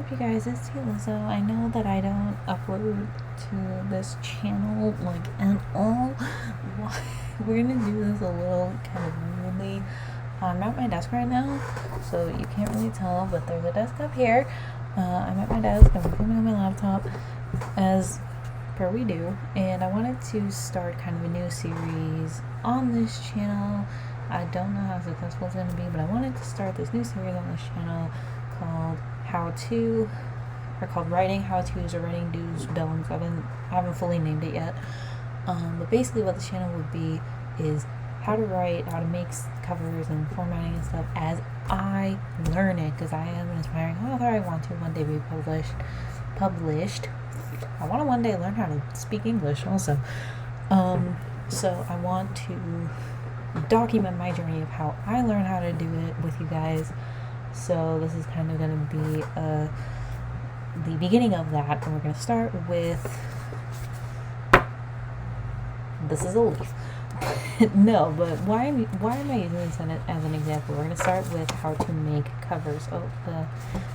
up, you guys? It's Tila. So I know that I don't upload to this channel like at all. We're gonna do this a little kind of weirdly. I'm at my desk right now, so you can't really tell, but there's a desk up here. I'm at my desk. I'm filming on my laptop, as per we do, and I wanted to start kind of a new series on this channel. I don't know how successful it's going to be, but I wanted to start this new series on this channel called called Writing How-Tos or Writing Do's, Don'ts. I haven't fully named it yet. But basically what the channel would be is how to write, how to make covers and formatting and stuff as I learn it, because I am an aspiring author. I want to one day be published. I want to one day learn how to speak English also. So I want to document my journey of how I learn how to do it with you guys. So this is kind of going to be the beginning of that, and we're going to start with this is a leaf. No, but why am I using this as an example? We're going to start with how to make covers.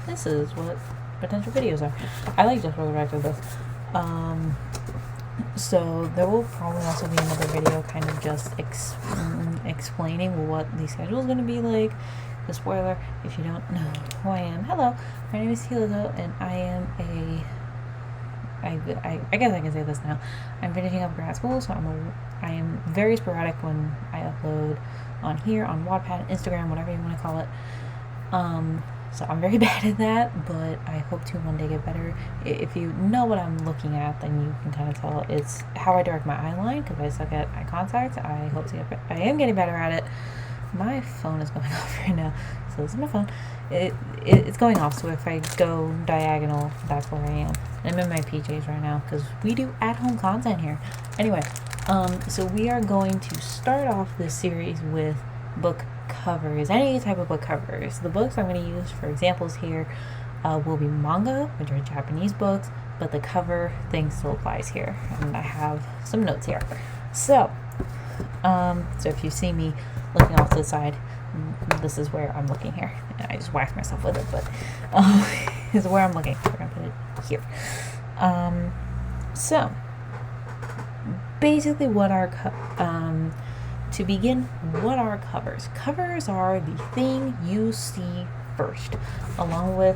This is what potential videos are. I like just going back to this. So there will probably also be another video kind of just explaining what the schedule is going to be like. The spoiler, if you don't know who I am. Hello, my name is Hilo, and I am I guess I can say this now. I'm finishing up grad school, so I am very sporadic when I upload on here, on Wattpad, Instagram, whatever you want to call it. So I'm very bad at that, but I hope to one day get better. If you know what I'm looking at, then you can kind of tell it's how I direct my eye line, because I suck at eye contact. I hope to I am getting better at it. My phone is going off right now, so this is my phone. It's going off, so if I go diagonal, that's where I am. I'm in my PJs right now, because we do at-home content here. Anyway, so we are going to start off this series with book covers, any type of book covers. The books I'm going to use for examples here will be manga, which are Japanese books, but the cover thing still applies here, and I have some notes here. So if you see me looking off to the side, this is where I'm looking here. I just whacked myself with it, but this is where I'm looking. We're gonna put it here. So basically, what are to begin? What are covers? Covers are the thing you see first, along with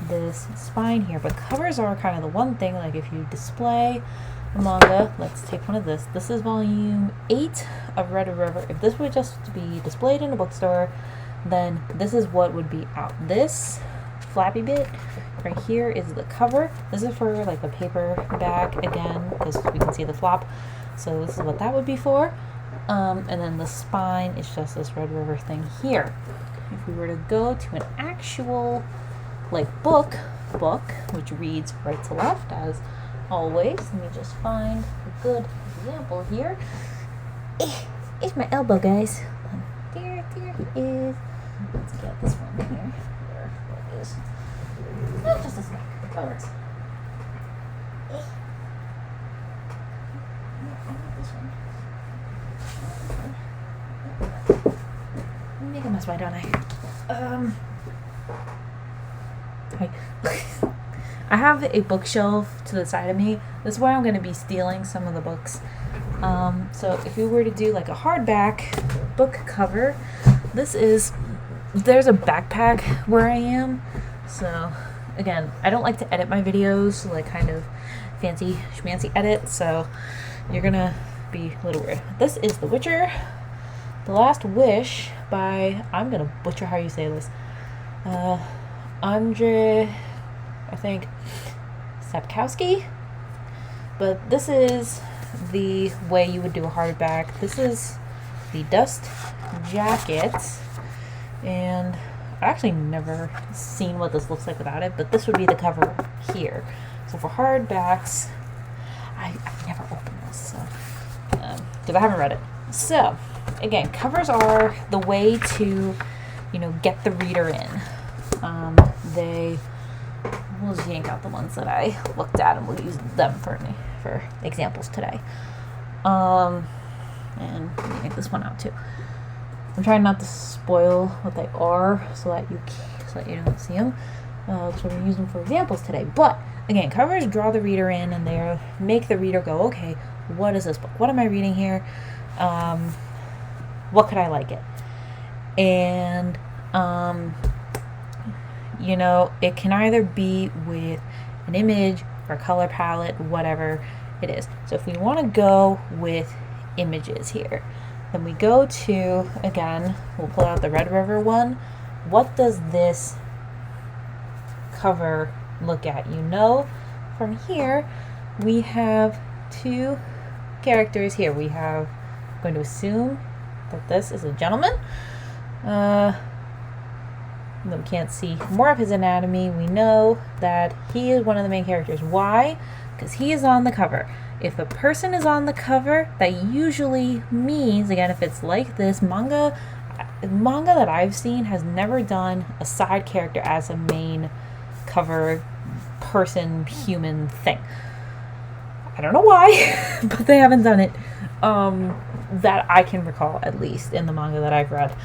this spine here. But covers are kind of the one thing. Like if you display a manga, let's take one of this. This is volume 8 of Red River. If this would just be displayed in a bookstore, then this is what would be out. This flappy bit right here is the cover. This is for like a paperback again, because we can see the flop. So this is what that would be for. And then the spine is just this Red River thing here. If we were to go to an actual like book, which reads right to left as always, let me just find a good example here. It's my elbow, guys. There it is. Let's get this one here. There it is. Oh, just a snack. That works. I want this one. I make a mess, why don't I? I have a bookshelf to the side of me. This is where I'm going to be stealing some of the books. So if we were to do like a hardback book cover, there's a backpack where I am. So again, I don't like to edit my videos, like kind of fancy schmancy edit, so you're going to be a little weird. This is The Witcher, The Last Wish by, I'm going to butcher how you say this, Andre, I think, Sapkowski. But this is the way you would do a hardback. This is the dust jacket, and I've actually never seen what this looks like without it, but this would be the cover here. So for hardbacks, I've never opened this, so because I haven't read it. So again, covers are the way to, get the reader in. We'll just yank out the ones that I looked at, and we'll use them for examples today. And let me make this one out too. I'm trying not to spoil what they are so that you don't see them. So we're going to use them for examples today. But again, covers draw the reader in, and they make the reader go, okay, what is this book? What am I reading here? What could I like it? And you know, it can either be with an image or color palette, whatever it is. So if we want to go with images here, then we go to, again, we'll pull out the Red River one. What does this cover look at? You know, from here we have two characters here. We have, I'm going to assume that this is a gentleman. We can't see more of his anatomy. We know that he is one of the main characters. Why? Because he is on the cover. If a person is on the cover, that usually means, again, if it's like this, manga that I've seen has never done a side character as a main cover person, human thing. I don't know why, but they haven't done it that I can recall, at least in the manga that I've read.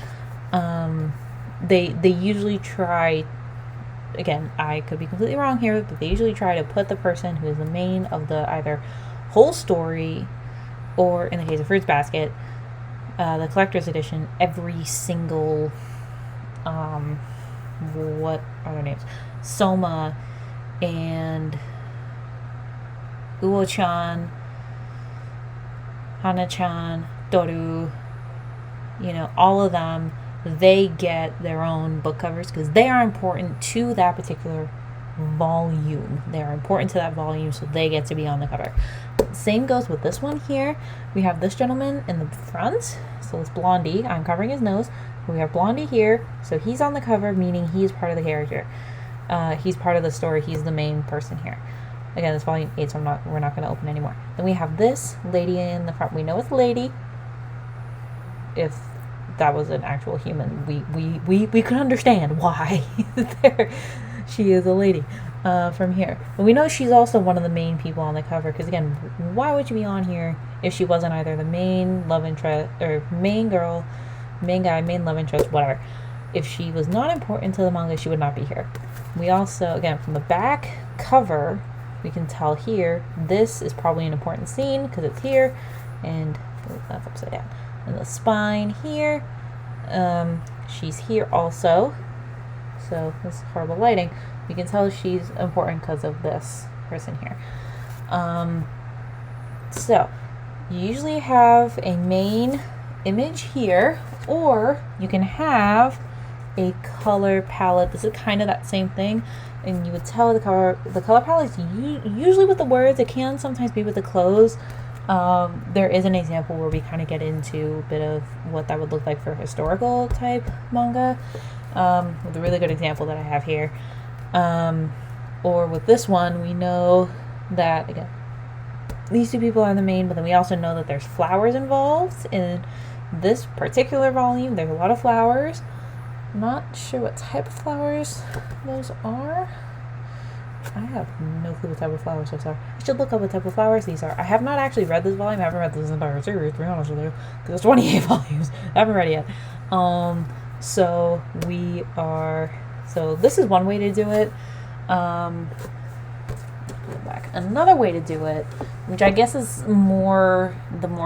They usually try, again, I could be completely wrong here, but they usually try to put the person who is the main of the either whole story, or in the case of Fruits Basket, the collector's edition, every single, what are their names? Soma and Uo-chan, Hana-chan, Toru, you know, all of them, they get their own book covers because they are important to that particular volume. They are important to that volume, so they get to be on the cover. Same goes with this one here. We have this gentleman in the front, so it's Blondie. I'm covering his nose. We have Blondie here, so he's on the cover, meaning he's part of the character. He's part of the story. He's the main person here. Again, it's volume 8, so we're not going to open anymore. Then we have this lady in the front. We know it's a lady. If that was an actual human, we could understand why she is a lady from here. But we know she's also one of the main people on the cover, because again, why would you be on here if she wasn't either the main love interest, or main girl, main guy, main love interest, whatever? If she was not important to the manga, she would not be here. We also, again, from the back cover, we can tell here, this is probably an important scene because it's here, and that's upside down. And the spine here, she's here also, so this is horrible lighting. You can tell she's important because of this person here. So you usually have a main image here, or you can have a color palette. This is kind of that same thing, and you would tell the color palette is usually with the words. It can sometimes be with the clothes. There is an example where we kind of get into a bit of what that would look like for historical type manga, with a really good example that I have here. Or with this one, we know that, again, these two people are the main, but then we also know that there's flowers involved in this particular volume. There's a lot of flowers. I'm not sure what type of flowers those are. I have no clue what type of flowers those are. I should look up what type of flowers these are. I have not actually read this volume. I haven't read this entire series, to be honest with you, because it's 28 volumes. I haven't read it yet. So this is one way to do it. Back. Another way to do it, which I guess is the more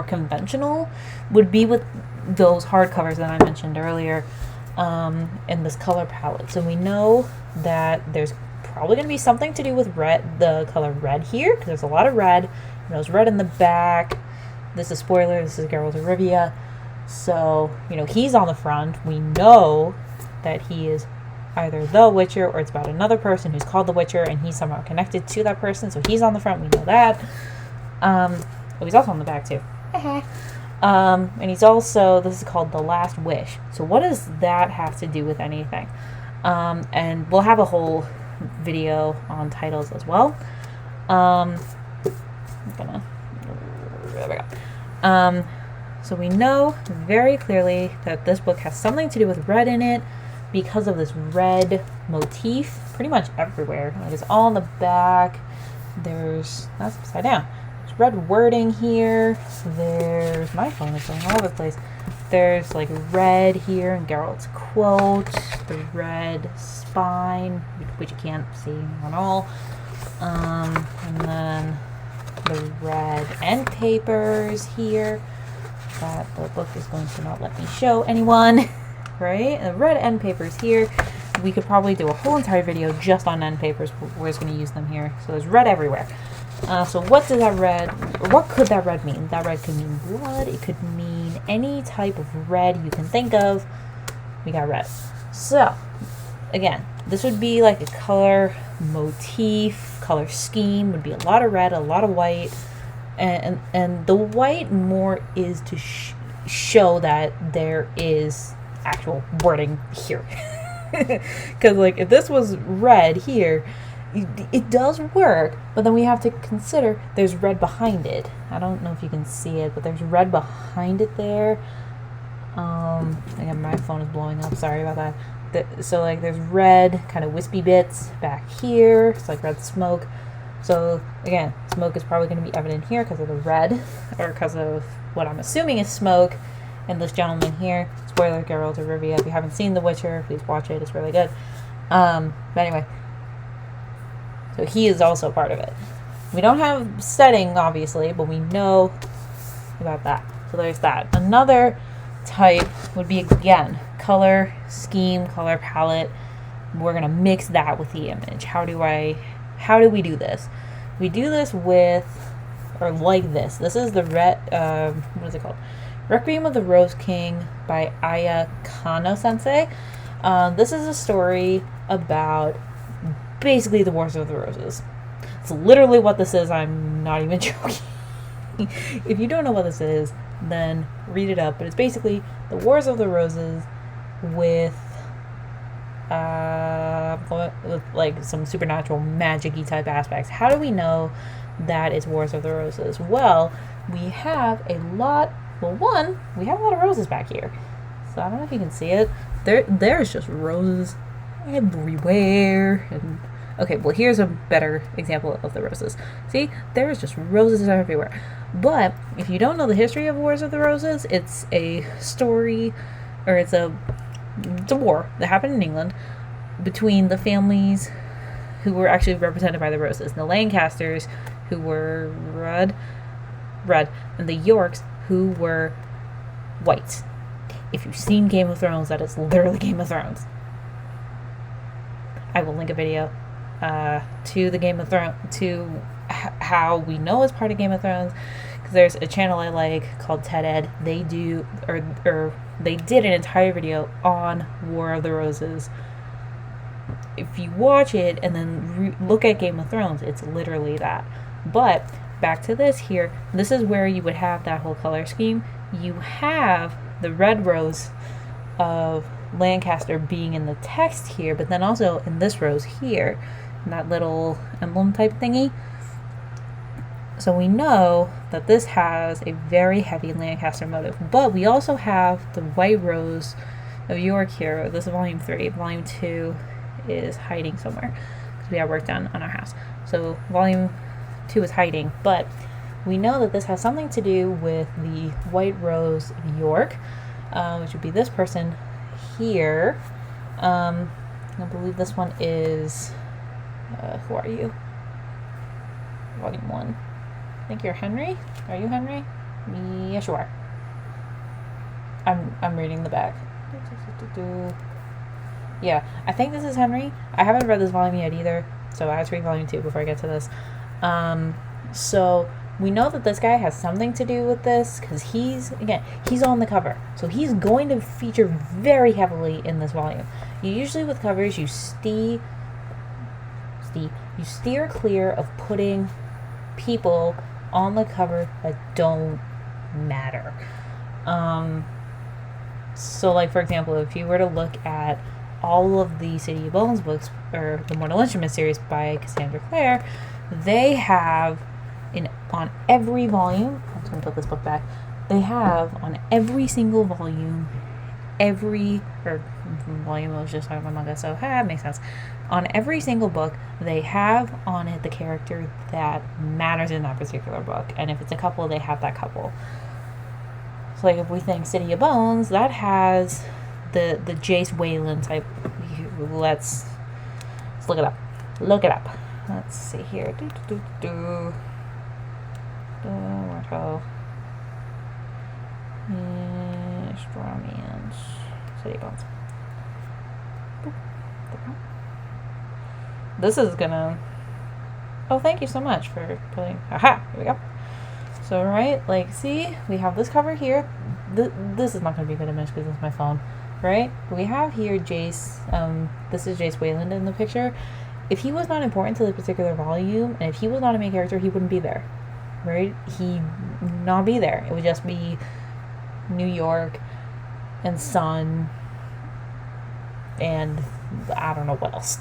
conventional, would be with those hardcovers that I mentioned earlier, in this color palette. So we know that there's probably going to be something to do with red, the color red here, because there's a lot of red. And there's red in the back. This is spoiler. This is Geralt of Rivia. So, you know, he's on the front. We know that he is either the Witcher, or it's about another person who's called the Witcher, and he's somehow connected to that person. So he's on the front. We know that. He's also on the back too. And he's also, this is called The Last Wish. So what does that have to do with anything? And we'll have a whole video on titles as well. There we go. So we know very clearly that this book has something to do with red in it, because of this red motif pretty much everywhere. Like, it's all on the back. That's upside down. There's red wording here. There's, my phone is going all over the place. There's like red here in Geralt's quote. The red spine. which you can't see at all. And then the red end papers here that the book is going to not let me show anyone, right? The red end papers here. We could probably do a whole entire video just on end papers. We're just going to use them here. So there's red everywhere. So what does that red, or what could that red mean? That red could mean blood. It could mean any type of red you can think of. We got red. So, again, this would be like a color motif, color scheme. Would be a lot of red, a lot of white. And the white more is to show that there is actual wording here. Because, like, if this was red here, it does work, but then we have to consider there's red behind it. I don't know if you can see it, but there's red behind it there. Again, my phone is blowing up. Sorry about that. So, like, there's red kind of wispy bits back here. It's like red smoke. So, again, smoke is probably going to be evident here because of the red, or because of what I'm assuming is smoke. And this gentleman here, spoiler, Geralt of Rivia. If you haven't seen The Witcher, please watch it. It's really good. But anyway, so he is also part of it. We don't have setting, obviously, but we know about that. So there's that. Another type would be, again, color scheme, color palette. We're going to mix that with the image. How do we do this? We do this with, or like this. This is the what is it called? Requiem of the Rose King by Aya Kano Sensei. This is a story about basically the Wars of the Roses. It's literally what this is. I'm not even joking. If you don't know what this is, then read it up. But it's basically the Wars of the Roses with like some supernatural magic-y type aspects. How do we know that it's Wars of the Roses? Well, we have a lot. Well, one, we have a lot of roses back here. So I don't know if you can see it. There's just roses everywhere. And okay, well, here's a better example of the roses. See, there's just roses everywhere. But if you don't know the history of Wars of the Roses, it's a story, or it's a war that happened in England between the families who were actually represented by the roses. The Lancasters, who were red, and the Yorks, who were white. If you've seen Game of Thrones, that is literally Game of Thrones. I will link a video to the Game of Thrones, to how we know it's part of Game of Thrones, because there's a channel I like called Ted Ed. They do, or they did an entire video on War of the Roses. If you watch it and then look at Game of Thrones, it's literally that. But back to this here, this is where you would have that whole color scheme. You have the red rose of Lancaster being in the text here, but then also in this rose here, in that little emblem type thingy. So we know that this has a very heavy Lancaster motive. But we also have the white rose of York here. This is volume 3. Volume 2 is hiding somewhere because we have work done on our house. So volume 2 is hiding, but we know that this has something to do with the white rose of York, which would be this person here. I believe this one is who are you? Volume 1. I think you're Henry. Are you Henry? Yeah, sure. I'm reading the back. Yeah, I think this is Henry. I haven't read this volume yet either, so I have to read volume 2 before I get to this. So we know that this guy has something to do with this because he's on the cover. So he's going to feature very heavily in this volume. Usually with covers, you steer clear of putting people on the cover that don't matter. So like, for example, if you were to look at all of the City of Bones books, or the Mortal Instruments series by Cassandra Clare, they have on every volume, I'm just going to put this book back, they have on every single volume, volume I was just talking about manga, so it makes sense. On every single book, they have on it the character that matters in that particular book, and if it's a couple, they have that couple. So like if we think City of Bones, that has the Jace Wayland type. Let's look it up. Look it up. Let's see here. Where'd it go? Strawman's City Bones. This is gonna... Oh, thank you so much for putting... Aha! Here we go. So, right, like, see? We have this cover here. This is not gonna be a good image because it's my phone. Right? We have here Jace. This is Jace Wayland in the picture. If he was not important to the particular volume, and if he was not a main character, he wouldn't be there. Right? He'd not be there. It would just be New York and sun and I don't know what else.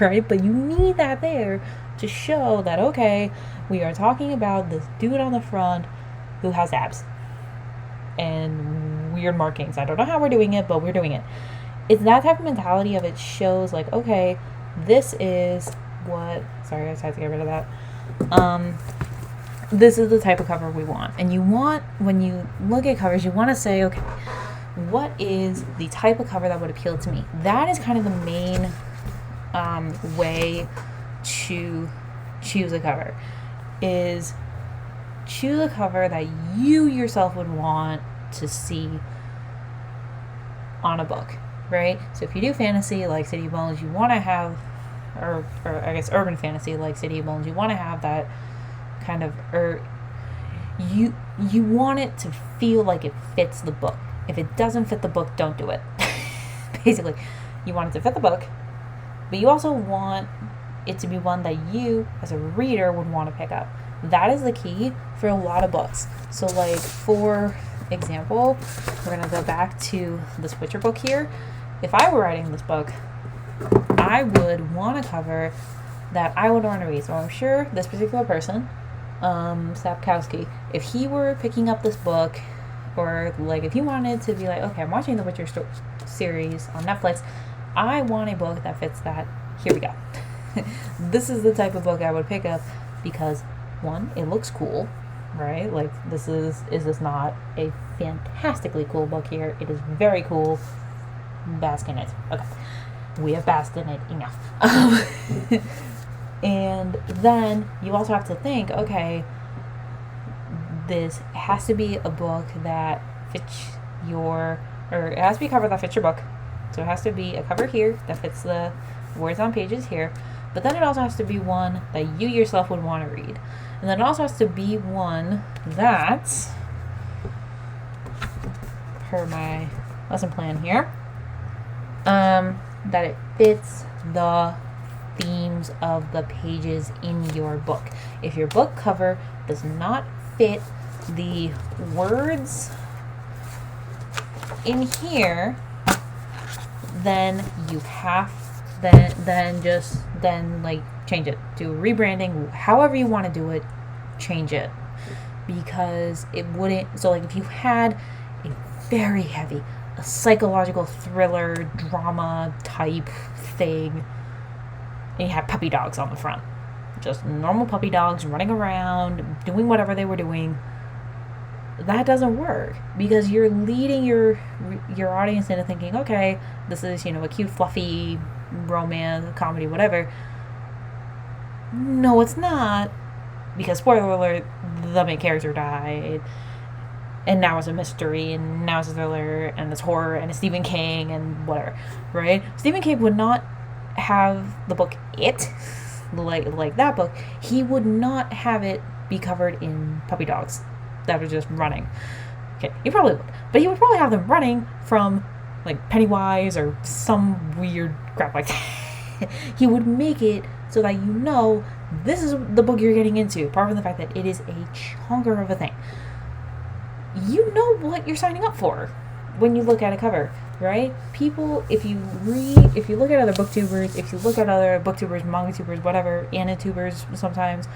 Right? But you need that there to show that, okay, we are talking about this dude on the front who has abs and weird markings. I don't know how we're doing it, but we're doing it. It's that type of mentality of it shows like, okay, this is what... Sorry, I just had to get rid of that. This is the type of cover we want. And you want, when you look at covers, you want to say, okay, what is the type of cover that would appeal to me? That is kind of the main way to choose a cover, is choose a cover that you yourself would want to see on a book, right? So if you do fantasy like City of Bones, you want to have, or I guess urban fantasy like City of Bones, you want to have that kind of, you want it to feel like it fits the book. If it doesn't fit the book, don't do it. Basically, you want it to fit the book, but you also want it to be one that you, as a reader, would want to pick up. That is the key for a lot of books. So, like, for example, we're going to go back to this Witcher book here. If I were writing this book, I would want a cover that I would want to read. So I'm sure this particular person, Sapkowski, if he were picking up this book, or like if he wanted to be like, okay, I'm watching the Witcher series on Netflix, I want a book that fits that. Here we go. This is the type of book I would pick up because, one, it looks cool, right? Like, is this not a fantastically cool book here? It is very cool. Bask in it. Okay. We have basked in it enough. And then you also have to think, okay, this has to be a book that fits or it has to be a cover that fits your book. So it has to be a cover here that fits the words on pages here. But then it also has to be one that you yourself would want to read. And then it also has to be one that, per my lesson plan here, that it fits the themes of the pages in your book. If your book cover does not fit the words in here, then you have then change it. Do rebranding, however you want to do it, change it, because it wouldn't. So like if you had a very heavy, a psychological thriller drama type thing, and you had puppy dogs on the front, just normal puppy dogs running around doing whatever they were doing, that doesn't work, because you're leading your audience into thinking, okay, this is, a cute fluffy romance comedy, whatever. No, it's not, because spoiler alert, the main character died, and now it's a mystery, and now it's a thriller, and it's horror, and it's Stephen King, and whatever, right? Stephen King would not have the book like that book. He would not have it be covered in puppy dogs that were just running. Okay, he probably would, but he would probably have them running from like Pennywise or some weird crap like that. He would make it so that this is the book you're getting into, apart from the fact that it is a chunker of a thing. You know what you're signing up for when you look at a cover, right? People, if you look at other booktubers, if you look at other booktubers, manga tubers, whatever, anitubers sometimes,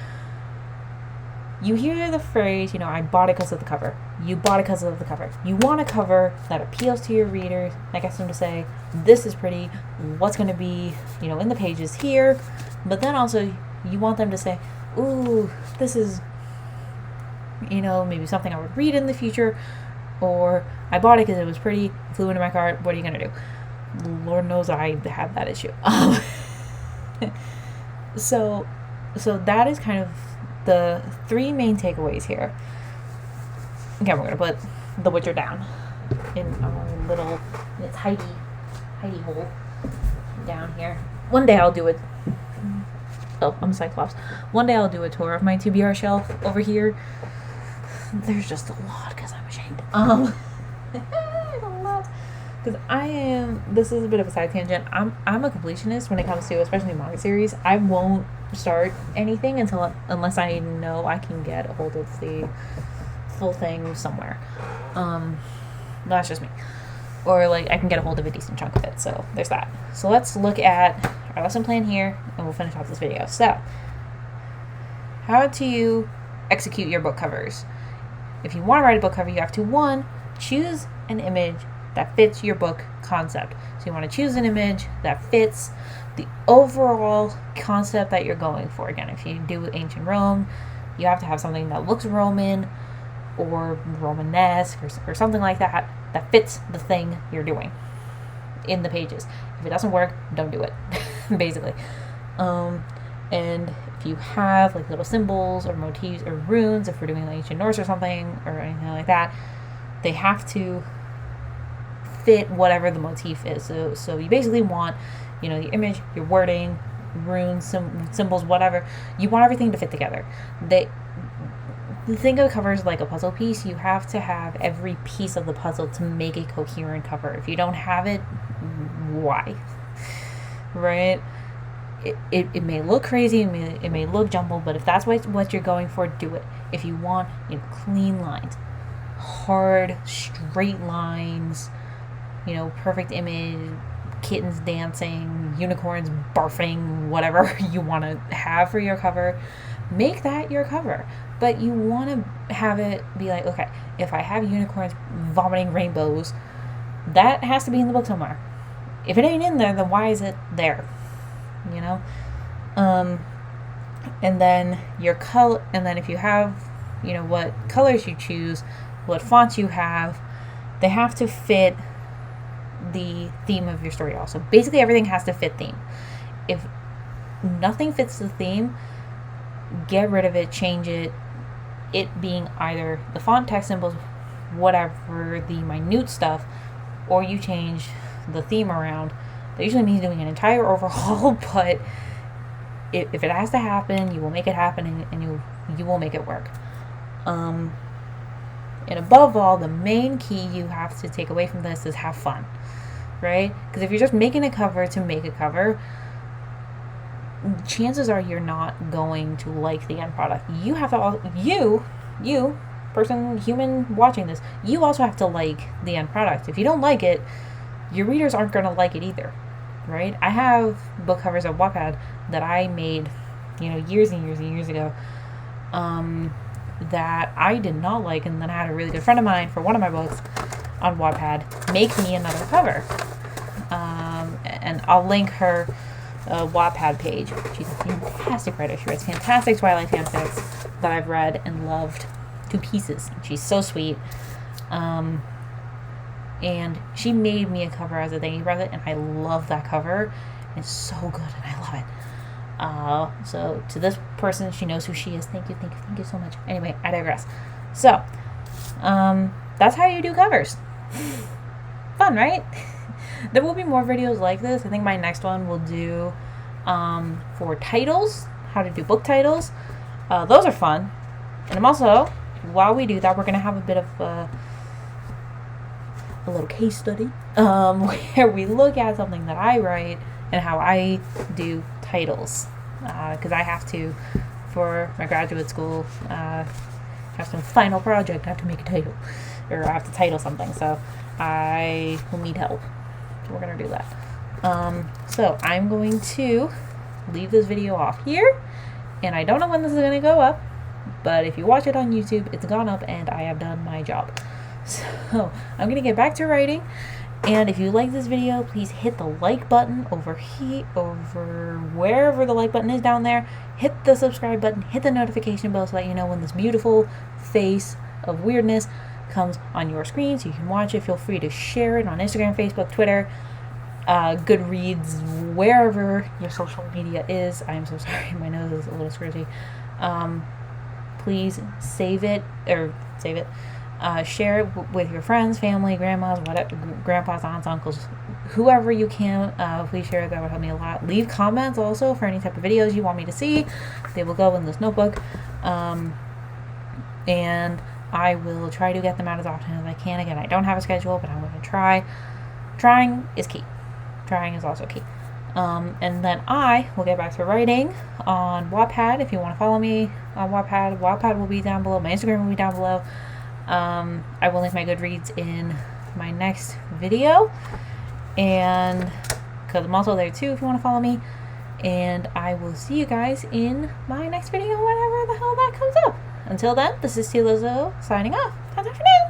you hear the phrase, I bought it because of the cover. You bought it because of the cover. You want a cover that appeals to your readers, that gets them to say, this is pretty, what's going to be, in the pages here. But then also, you want them to say, ooh, this is, maybe something I would read in the future, or I bought it because it was pretty, flew into my cart, what are you going to do? Lord knows I have that issue. So that is kind of the 3 main takeaways here. Okay, we're gonna put The Witcher down in our little tidy hole down here. One day I'll do it. Oh, I'm a Cyclops. One day I'll do a tour of my TBR shelf over here. There's just a lot because I'm ashamed. There's a lot. Because this is a bit of a side tangent. I'm a completionist when it comes to, especially manga series. I won't start anything unless I know I can get a hold of the full thing somewhere. That's just me. Or like I can get a hold of a decent chunk of it. So there's that. So let's look at our lesson plan here and we'll finish off this video. So, how to execute your book covers. If you want to write a book cover, you have to, 1, choose an image that fits your book concept. So you want to choose an image that fits the overall concept that you're going for. Again, if you do ancient Rome, you have to have something that looks Roman or Romanesque or something like that fits the thing you're doing in the pages. If it doesn't work, don't do it, basically. And if you have like little symbols or motifs or runes, if we're doing like ancient Norse or something or anything like that, they have to fit whatever the motif is. So you basically want, the image, your wording, runes, symbols, whatever. You want everything to fit together. Think of covers like a puzzle piece. You have to have every piece of the puzzle to make a coherent cover. If you don't have it, why? Right? It may look crazy, it may look jumbled, but if that's what you're going for, do it. If you want clean lines, hard, straight lines, perfect image, kittens dancing, unicorns barfing, whatever you want to have for your cover, make that your cover. But you want to have it be like, okay, if I have unicorns vomiting rainbows, that has to be in the book somewhere. If it ain't in there, then why is it there? And then your color, and then if you have, what colors you choose, what fonts you have, they have to fit the theme of your story also. Basically, everything has to fit theme. If nothing fits the theme, get rid of it, change it. It being either the font, text, symbols, whatever, the minute stuff, or you change the theme around. That usually means doing an entire overhaul, but if it has to happen, you will make it happen, and you will make it work. And above all, the main key you have to take away from this is have fun, right? Because if you're just making a cover to make a cover, chances are you're not going to like the end product. You have to, you person, human watching this, you also have to like the end product. If you don't like it, your readers aren't going to like it either, right? I have book covers of Wattpad that I made, years and years and years ago, that I did not like, and then I had a really good friend of mine for one of my books on Wattpad make me another cover. And I'll link her Wattpad page. She's a fantastic writer. She writes fantastic Twilight fanfics that I've read and loved to pieces. She's so sweet. And she made me a cover as a thank you present, and I love that cover. It's so good, and I love it. So to this person, she knows who she is. Thank you so much. Anyway, I digress. So, that's how you do covers. Fun, right? There will be more videos like this. I think my next one will do for titles, how to do book titles. Those are fun. And I'm also, while we do that, we're going to have a bit of a little case study where we look at something that I write and how I do titles. Because I have to, for my graduate school, have some final project. I have to make a title. Or I have to title something. So I will need help. So we're going to do that. So I'm going to leave this video off here. And I don't know when this is going to go up. But if you watch it on YouTube, it's gone up and I have done my job. So I'm going to get back to writing. And if you like this video, please hit the like button over here, over wherever the like button is down there. Hit the subscribe button, hit the notification bell so that you know when this beautiful face of weirdness comes on your screen so you can watch it. Feel free to share it on Instagram, Facebook, Twitter. Goodreads, wherever your social media is. I am so sorry, my nose is a little scratchy. Please save it, share it with your friends, family, grandmas, whatever, grandpas, aunts, uncles, whoever you can. Please share it. That would help me a lot. Leave comments also for any type of videos you want me to see. They will go in this notebook. And I will try to get them out as often as I can. Again, I don't have a schedule, but I'm going to try. Trying is key. Trying is also key. And then I will get back to writing on Wattpad. If you want to follow me on Wattpad, Wattpad will be down below. My Instagram will be down below. I will link my Goodreads in my next video. And because I'm also there too if you want to follow me. And I will see you guys in my next video, whenever the hell that comes up. Until then, this is T. Lizzo signing off. How's that for now?